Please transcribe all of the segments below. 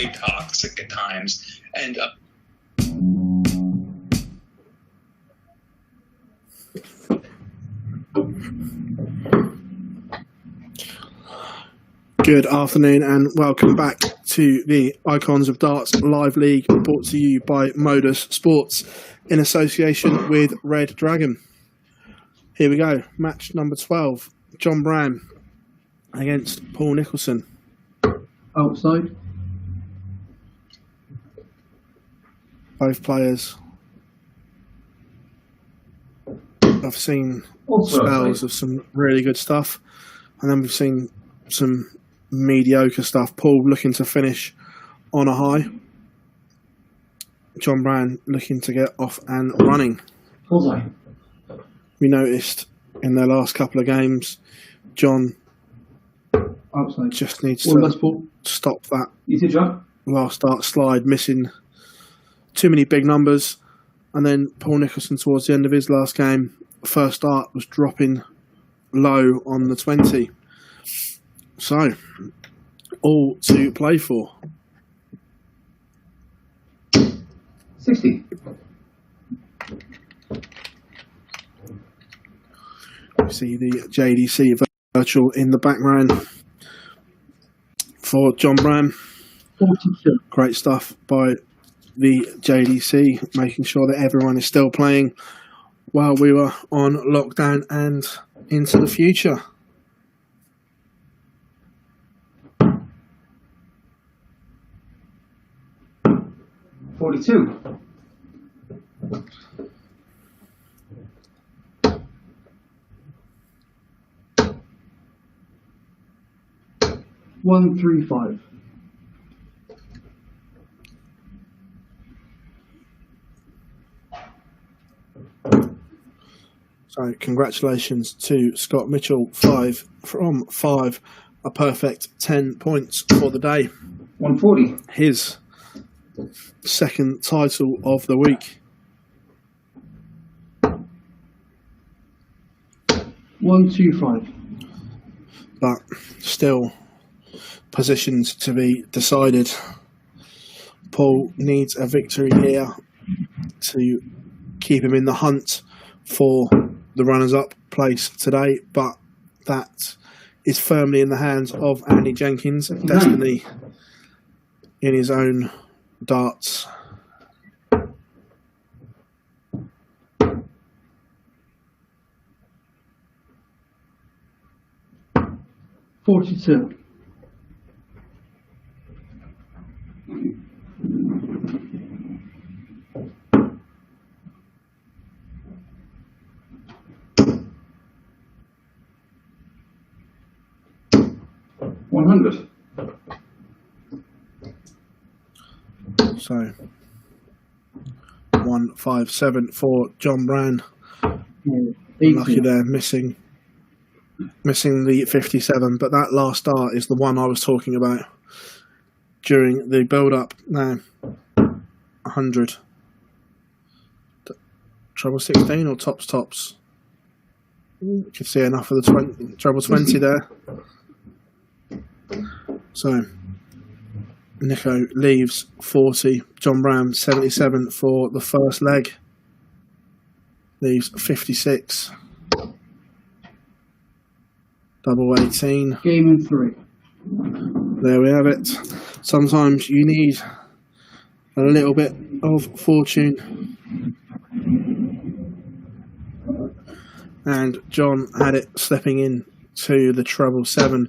really toxic at times. And Good afternoon and welcome back to the Icons of Darts Live League, brought to you by MODUS Sports in association with Red Dragon. Here we go, match number 12, John Brown against Paul Nicholson. Outside. Both players I've seen spells of some really good stuff, and then we've seen some mediocre stuff. Paul looking to finish on a high. John Brown looking to get off and running. Bullseye. We noticed in their last couple of games, John Outside. just needs to stop that last start slide, missing too many big numbers. And then Paul Nicholson, towards the end of his last game, first start was dropping low on the 20. So, all to play for. 60. You see the JDC virtual in the background for John Brown. 42. Great stuff by the JDC, making sure that everyone is still playing while we were on lockdown and into the future. 42. One, 3, 5. So congratulations to Scott Mitchell, 5 from 5, a perfect 10 points for the day. 140. His second title of the week. 125. But still positions to be decided. Paul needs a victory here to keep him in the hunt for the runners-up place today, but that is firmly in the hands of Andy Jenkins. Destiny in his own darts. $42. $100. So 157 for John Brown. Lucky there, missing the 57, but that last start is the one I was talking about during the build-up. Now 100. Treble 16 or tops? You can see enough of the treble 20 there. So Nico leaves 40. John Brown 77 for the first leg. Leaves 56. Double 18. Game in 3. There we have it. Sometimes you need a little bit of fortune. And John had it slipping in to the treble 7,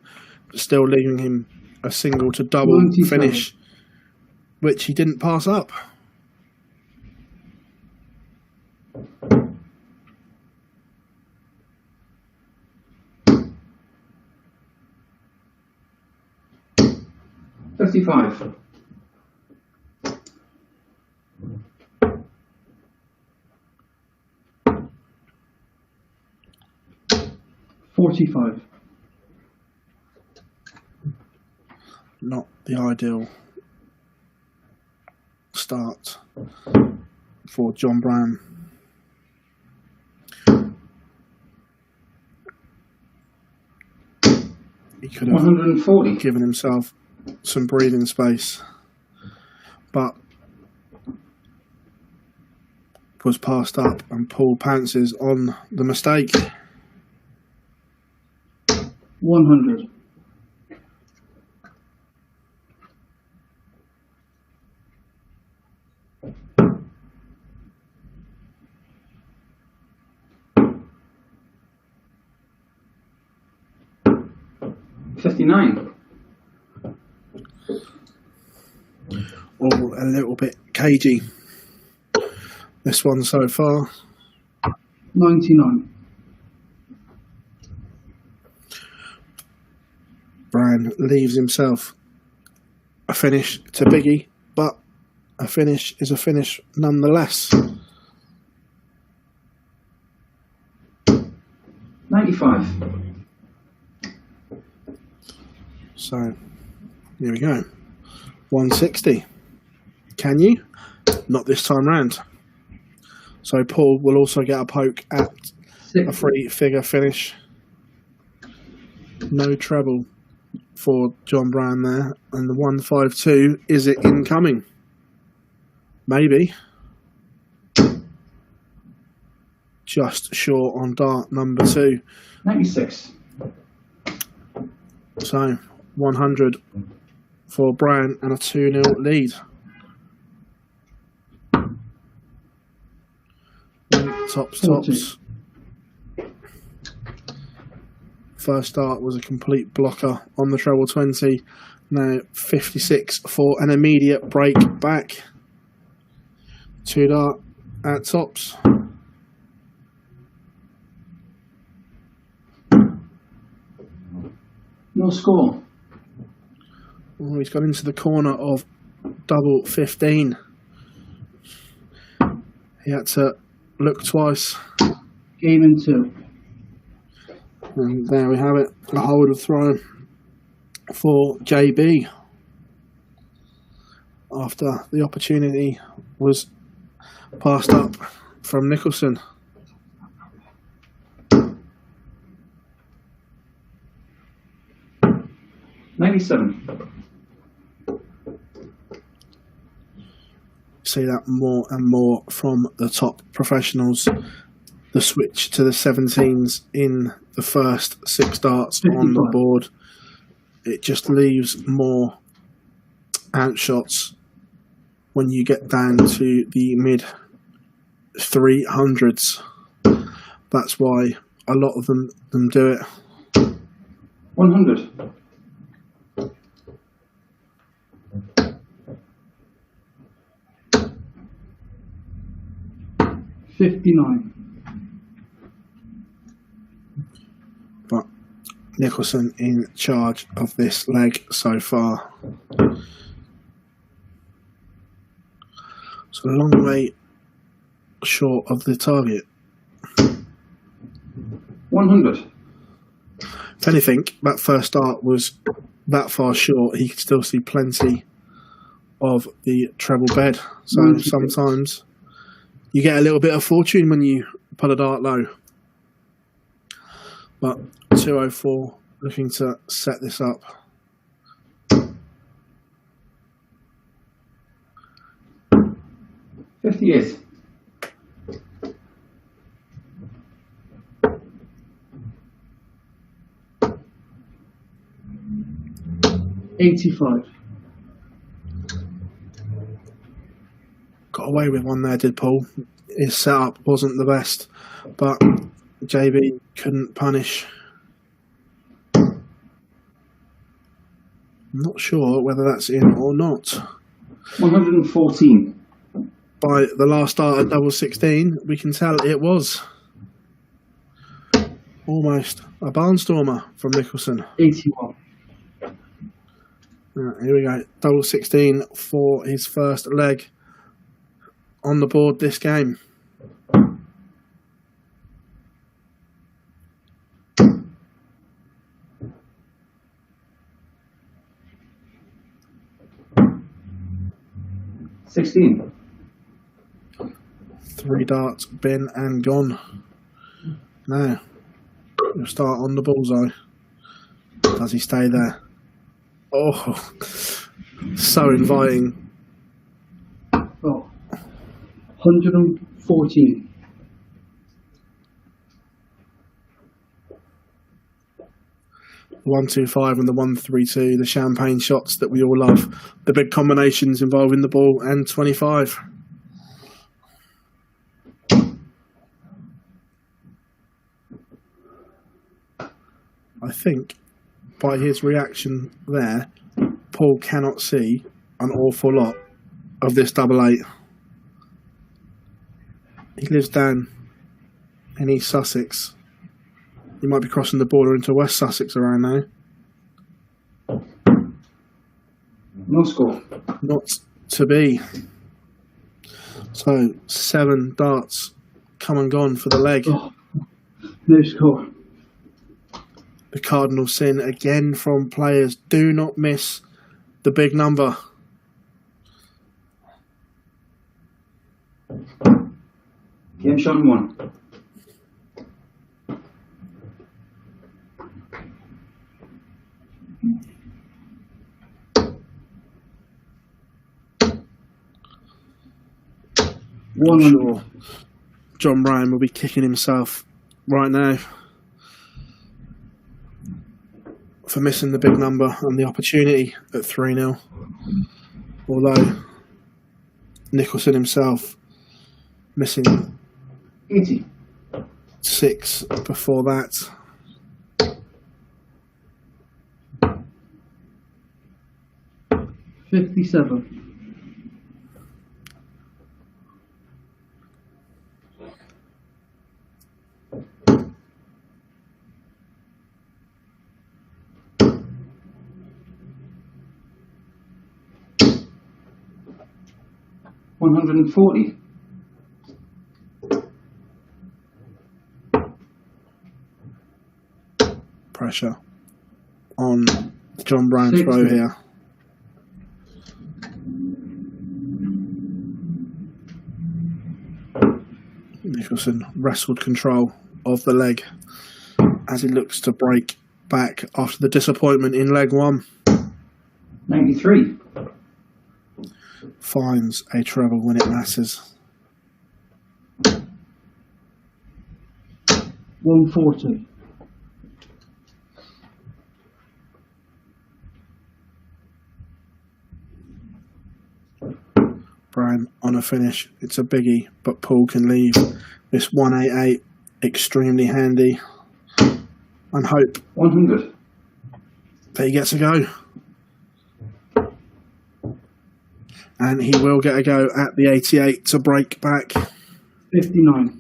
but still leaving him a single to double 97. finish, which he didn't pass up. $55. $45. Not the ideal start for John Brown. He could have 140. given himself some breathing space. but was passed up, and Paul pounces on the mistake. 100. $59. All a little bit cagey, this one so far. 99. Brian leaves himself a finish to Biggie, but a finish is a finish nonetheless. 95. So, here we go. 160. Can you? Not this time round. So Paul will also get a poke at a three-figure finish. No treble for John Brown there. And the 152, is it incoming? Maybe. Just short on dart number 2. 96. So 100 for Brian and a 2-0 lead. Tops. First dart was a complete blocker on the treble 20. Now 56 for an immediate break back. 2 dart at tops. No score. Oh, he's gone into the corner of double 15. He had to look twice. Game in 2. And there we have it. A hold of throw for JB. After the opportunity was passed up from Nicholson. $97. See that more and more from the top professionals. The switch to the 17s in the first 6 darts 55. on the board. It just leaves more outshots when you get down to the mid 300s. That's why a lot of them do it. 100. $59. But Nicholson in charge of this leg so far. So a long way short of the target. 100. If anything, that first dart was that far short, he could still see plenty of the treble bed. So sometimes you get a little bit of fortune when you put a dart low. But 204 looking to set this up. $58. $85. Got away with one there, did Paul. His setup wasn't the best, but JB couldn't punish. I'm not sure whether that's in or not. 114. By the last dart at double 16, we can tell it was. Almost a barnstormer from Nicholson. 81. Here we go. Double 16 for his first leg on the board this game. $16. 3 darts, been and gone. Now, he'll start on the bullseye. Does he stay there? Oh, so inviting. 114. The 1-2-5 and the 1-3-2, the champagne shots that we all love, the big combinations involving the ball and 25. I think by his reaction there, Paul cannot see an awful lot of this 8-8. He lives down in East Sussex. He might be crossing the border into West Sussex around now. No score. Not to be. So 7 darts come and gone for the leg. Oh, no score. The cardinal sin again from players. Do not miss the big number. Game shot and 1. I'm sure John Ryan will be kicking himself right now for missing the big number and the opportunity at 3-0. Although Nicholson himself missing 80. 6 before that. $57. $140. Pressure on John Brown's throw here. Nicholson wrestled control of the leg as he looks to break back after the disappointment in leg 1. 93. Finds a treble when it matters. 140. Brown on a finish. It's a biggie, but Paul can leave this 188 extremely handy and hope 100. that he gets a go. And he will get a go at the 88 to break back. 59.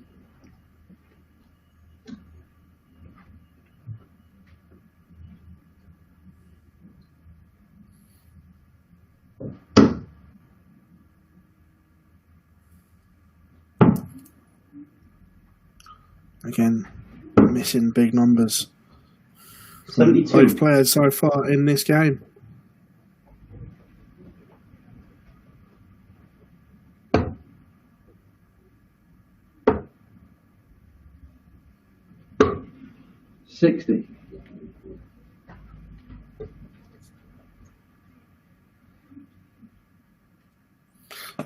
Again, missing big numbers. 72. Both players so far in this game. $60.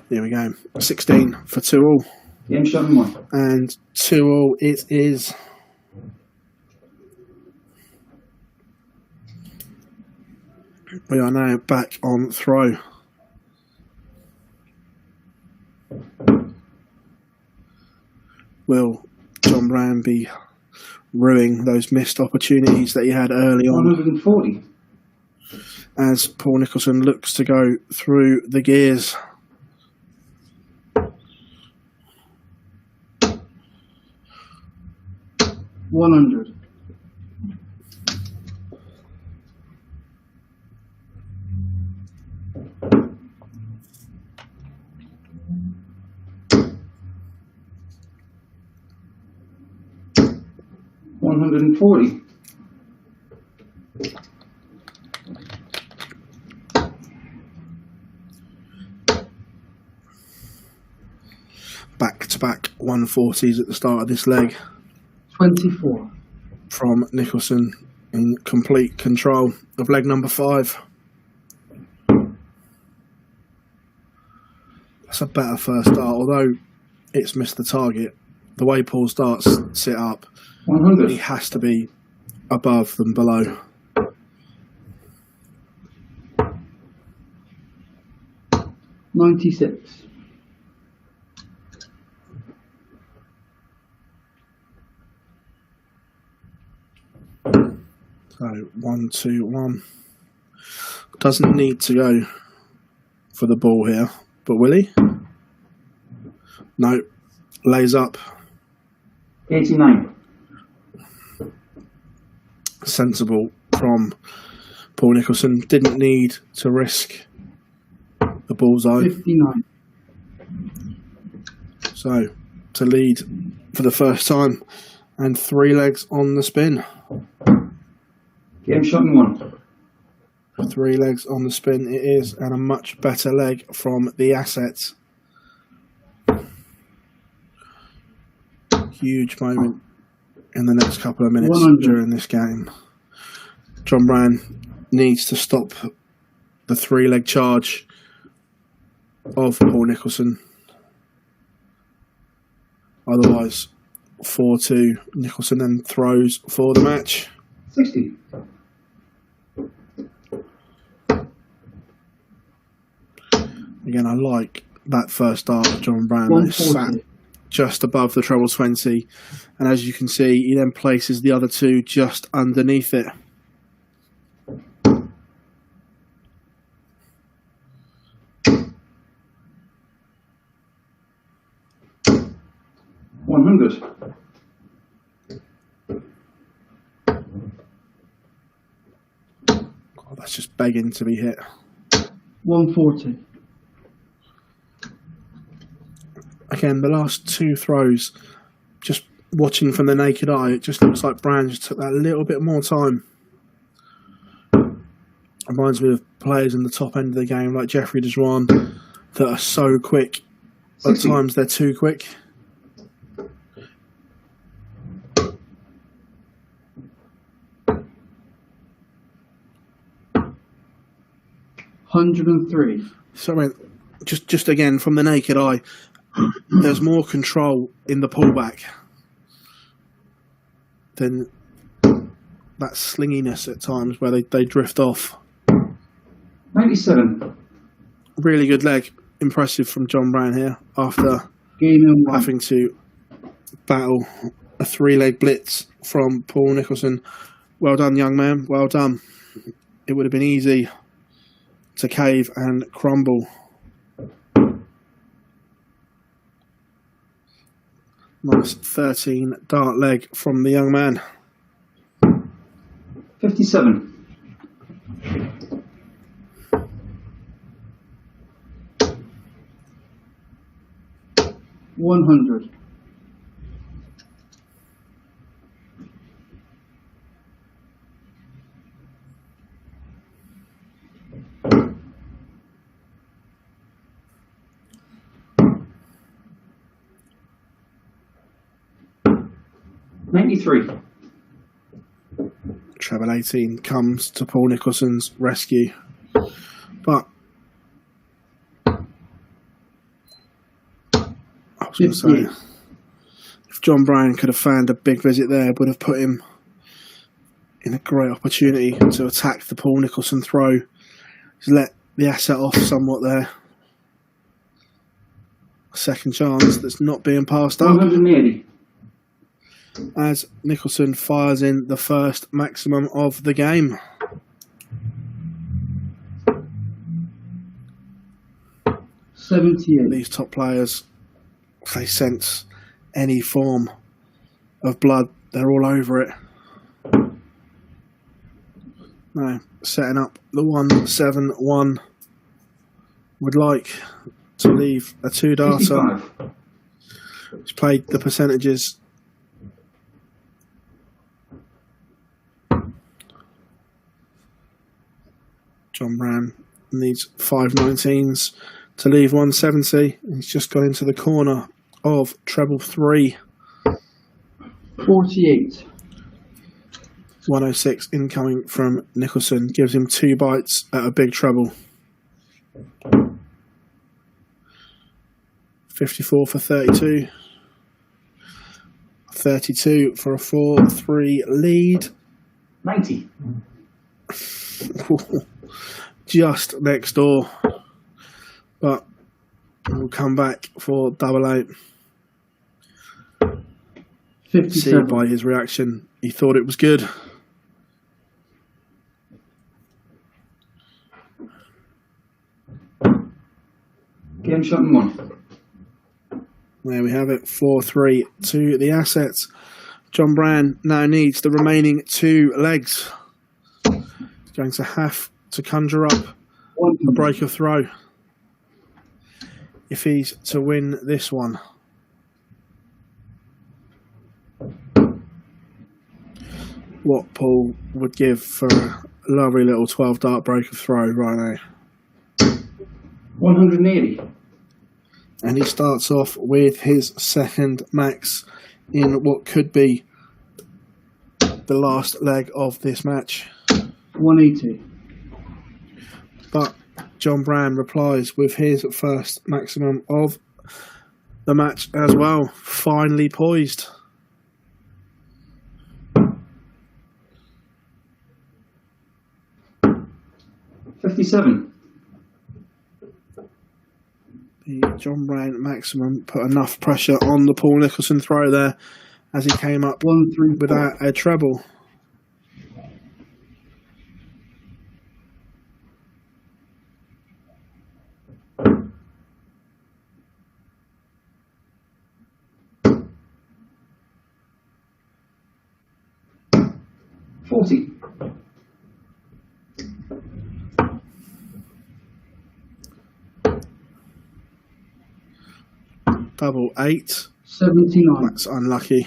There we go. 16 for 2-all. Game shot and 1. And 2-all it is. We are now back on throw. Will John Brown be ruining those missed opportunities that he had early on 140. as Paul Nicholson looks to go through the gears? $100. $140. Back-to-back 140s at the start of this leg 24. from Nicholson in complete control of leg number 5. That's a better first start, although it's missed the target. The way Paul's darts sit up, 100. he has to be above than below. 96. So 1, 2, 1. Doesn't need to go for the ball here, but will he? No. Lays up. 89. Sensible from Paul Nicholson. Didn't need to risk the bullseye. 59. So to lead for the first time, and 3 legs on the spin. Game shot in 1. 3 legs on the spin it is, and a much better leg from the assets. Huge moment in the next couple of minutes 100. during this game. John Brown needs to stop the 3-leg charge of Paul Nicholson. Otherwise, 4-2, Nicholson then throws for the match. 60. Again, I like that first dart of John Brown. That is 140. sat just above the treble 20. And as you can see, he then places the other 2 just underneath it. God, that's just begging to be hit. 140. Again, the last 2 throws, just watching from the naked eye, it just looks like Brand just took that little bit more time. Reminds me of players in the top end of the game like Jeffrey Dejuan that are so quick. At times they're too quick. $103. So I mean, just again from the naked eye, there's more control in the pullback than that slinginess at times where they drift off. 97. Really good leg. Impressive from John Brown here after Game in 1. having to battle a 3-leg blitz from Paul Nicholson. Well done, young man. Well done. It would have been easy to cave and crumble. Nice 13 dart leg from the young man. 57. $100. $93. Treble 18 comes to Paul Nicholson's rescue. But I was going to say, if John Brown could have found a big visit there, it would have put him in a great opportunity to attack the Paul Nicholson throw. He's let the asset off somewhat there. A second chance that's not being passed up. 180. As Nicholson fires in the first maximum of the game. $78. These top players, if they sense any form of blood, they're all over it. Now, setting up the 1-7-1, would like to leave a 2-darter. He's played the percentages. John Brown needs 5 19s to leave 170. He's just got into the corner of treble 3. 48. 106 incoming from Nicholson. Gives him 2 bites at a big treble. 54 for 32. 32 for a 4-3 lead. 90. Just next door. But we'll come back for double eight. 57. See by his reaction, he thought it was good. Game shot in 1. There we have it, 4-3 to the assets. John Brand now needs the remaining 2 legs. He's going to have to conjure up a break of throw if he's to win this one. What Paul would give for a lovely little 12 dart break of throw right now. 180. And he starts off with his second max in what could be the last leg of this match. 180. But John Brand replies with his first maximum of the match as well. Finely poised. $57. The John Brand maximum put enough pressure on the Paul Nicholson throw there as he came up 134. without a treble. $40. Double eight. 79. That's unlucky.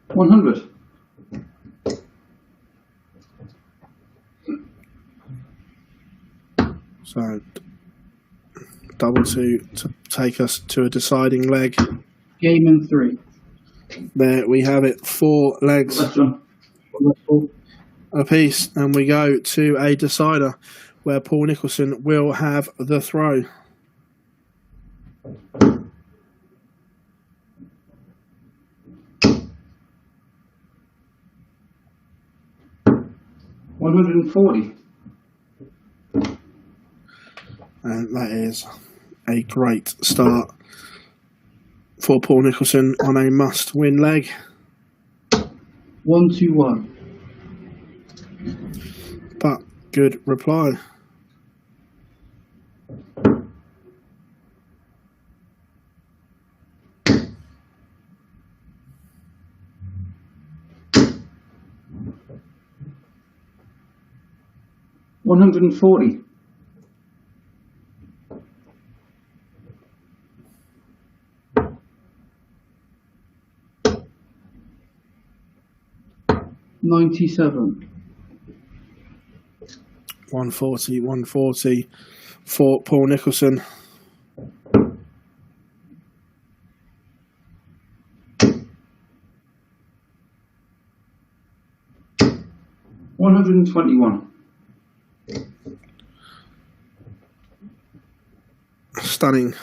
$100. So double two to take us to a deciding leg. Game in 3. There we have it, 4 legs Left John. Left Paul. apiece, and we go to a decider where Paul Nicholson will have the throw. $140. And that is a great start for Paul Nicholson on a must-win leg. 121. But good reply. $140. $97. 140 for Paul Nicholson. $121. Stunning.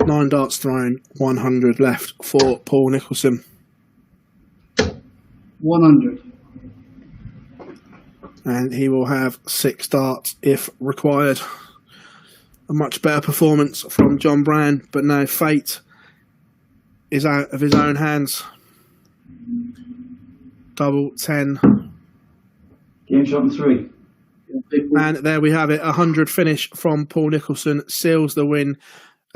9 darts thrown, 100 left for Paul Nicholson. 100. And he will have 6 darts if required. A much better performance from John Brand, but now fate is out of his own hands. Double 10. Game shot in 3. And there we have it, 100 finish from Paul Nicholson seals the win.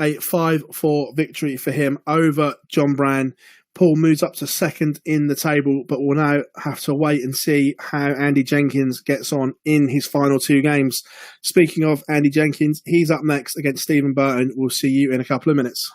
A 5-4 victory for him over John Brand. Paul moves up to second in the table, but we'll now have to wait and see how Andy Jenkins gets on in his final 2 games. Speaking of Andy Jenkins, he's up next against Stephen Burton. We'll see you in a couple of minutes.